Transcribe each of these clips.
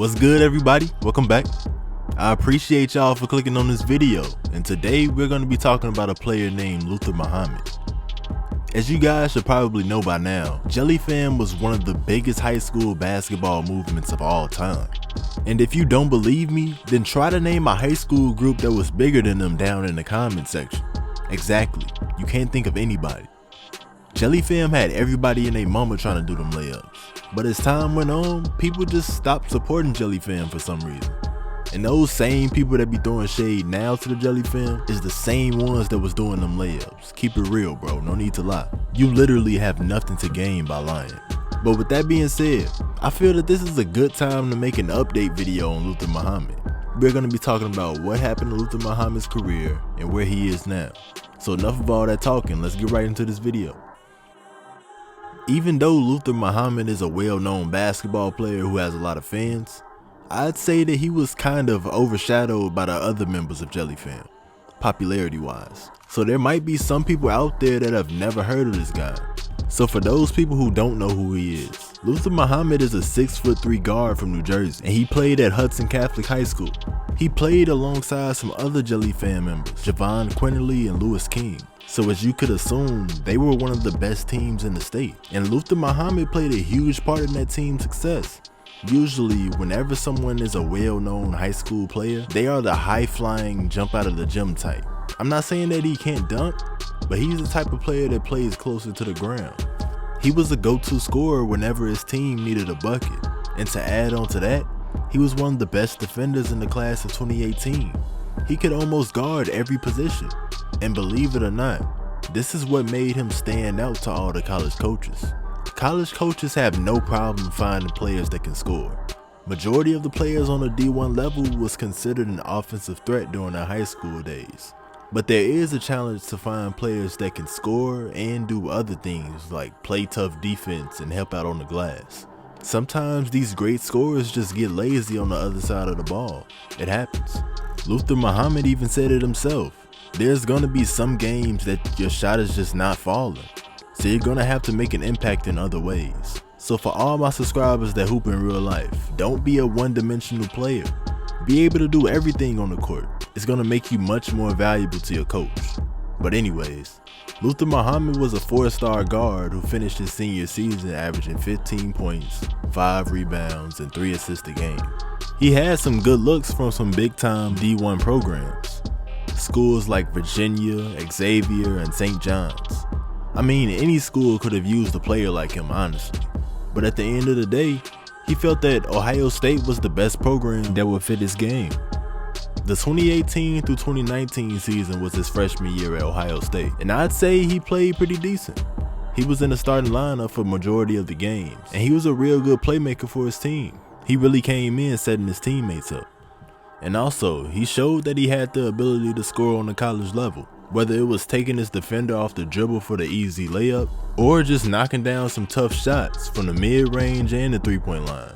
What's good, everybody? Welcome back. I appreciate y'all for clicking on this video, and today we're going to be talking about a player named Luther Muhammad. As you guys should probably know by now, Jelly Fam was one of the biggest high school basketball movements of all time. And if you don't believe me, then try to name a high school group that was bigger than them down in the comment section. Exactly, you can't think of anybody. Jelly Fam had everybody and their mama trying to do them layups. But as time went on, people just stopped supporting Jelly Fam for some reason. And those same people that be throwing shade now to the Jelly Fam is the same ones that was doing them layups. Keep it real, bro, no need to lie. You literally have nothing to gain by lying. But with that being said, I feel that this is a good time to make an update video on Luther Muhammad. We're going to be talking about what happened to Luther Muhammad's career and where he is now. So enough of all that talking, let's get right into this video. Even though Luther Muhammad is a well-known basketball player who has a lot of fans, I'd say that he was kind of overshadowed by the other members of Jelly Fam, popularity-wise. So there might be some people out there that have never heard of this guy. So for those people who don't know who he is, Luther Muhammad is a 6'3" guard from New Jersey, and he played at Hudson Catholic High School. He played alongside some other Jelly Fam members, Javon Quinterly and Louis King. So as you could assume, they were one of the best teams in the state. And Luther Muhammad played a huge part in that team's success. Usually, whenever someone is a well-known high school player, they are the high-flying, jump out of the gym type. I'm not saying that he can't dunk, but he's the type of player that plays closer to the ground. He was a go-to scorer whenever his team needed a bucket. And to add on to that, he was one of the best defenders in the class of 2018. He could almost guard every position. And believe it or not, this is what made him stand out to all the college coaches. College coaches have no problem finding players that can score. Majority of the players on the D1 level was considered an offensive threat during their high school days. But there is a challenge to find players that can score and do other things like play tough defense and help out on the glass. Sometimes these great scorers just get lazy on the other side of the ball. It happens. Luther Muhammad even said it himself. There's gonna be some games that your shot is just not falling. So you're gonna have to make an impact in other ways. So for all my subscribers that hoop in real life, don't be a one-dimensional player. Be able to do everything on the court. It's gonna make you much more valuable to your coach. But anyways, Luther Muhammad was a 4-star guard who finished his senior season averaging 15 points, 5 rebounds, and 3 assists a game. He had some good looks from some big-time D1 programs. Schools like Virginia, Xavier, and St. John's. I mean, any school could have used a player like him, honestly. But at the end of the day, he felt that Ohio State was the best program that would fit his game. The 2018 through 2019 season was his freshman year at Ohio State, and I'd say he played pretty decent. He was in the starting lineup for majority of the games, and he was a real good playmaker for his team. He really came in setting his teammates up. And also, he showed that he had the ability to score on the college level, whether it was taking his defender off the dribble for the easy layup, or just knocking down some tough shots from the mid-range and the three-point line.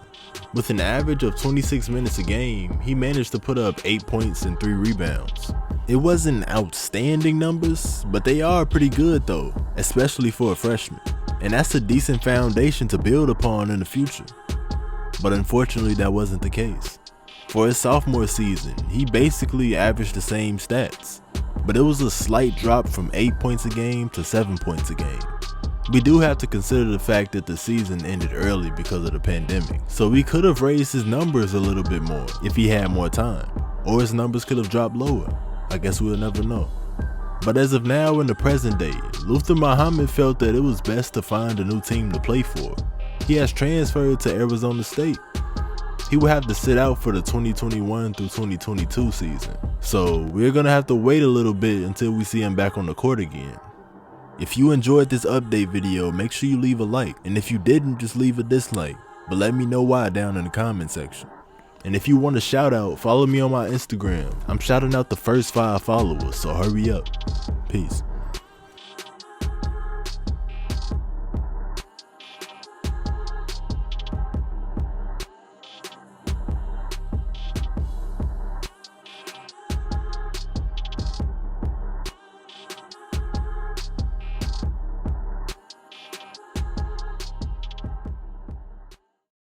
With an average of 26 minutes a game, he managed to put up 8 points and 3 rebounds. It wasn't outstanding numbers, but they are pretty good though, especially for a freshman. And that's a decent foundation to build upon in the future. But unfortunately, that wasn't the case. For his sophomore season, he basically averaged the same stats, but it was a slight drop from 8 points a game to 7 points a game. We do have to consider the fact that the season ended early because of the pandemic, so we could have raised his numbers a little bit more if he had more time, or his numbers could have dropped lower. I guess we'll never know. But as of now, in the present day, Luther Muhammad felt that it was best to find a new team to play for. He has transferred to Arizona State. He will have to sit out for the 2021 through 2022 season. So we're gonna have to wait a little bit until we see him back on the court again. If you enjoyed this update video, make sure you leave a like. And if you didn't, just leave a dislike. But let me know why down in the comment section. And if you want a shout out, follow me on my Instagram. I'm shouting out the first 5 followers, so hurry up. Peace.